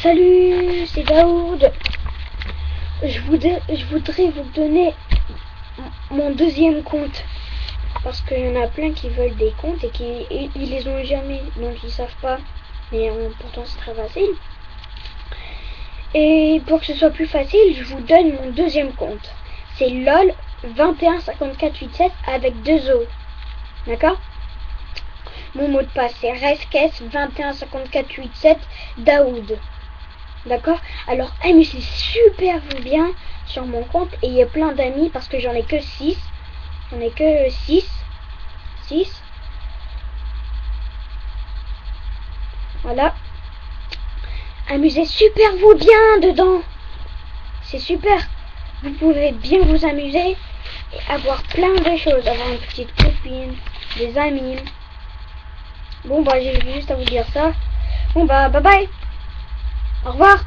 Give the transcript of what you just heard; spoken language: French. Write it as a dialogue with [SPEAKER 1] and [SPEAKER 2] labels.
[SPEAKER 1] Salut, c'est Daoud. Je voudrais vous donner mon deuxième compte. Parce qu'il y en a plein qui veulent des comptes et ils les ont jamais. Donc ils savent pas. Mais pourtant c'est très facile. Et pour que ce soit plus facile, je vous donne mon deuxième compte. C'est LOL 215487 avec 2 O. D'accord? Mon mot de passe c'est RESKES 215487 Daoud. D'accord? Alors amusez super bien sur mon compte et il y a plein d'amis parce que j'en ai que 6. J'en ai que 6. Voilà. Amusez super vous bien dedans. C'est super. Vous pouvez bien vous amuser et avoir plein de choses. Avoir une petite copine, des amis. Bon bah j'ai juste à vous dire ça. Bon bah bye bye. Au revoir.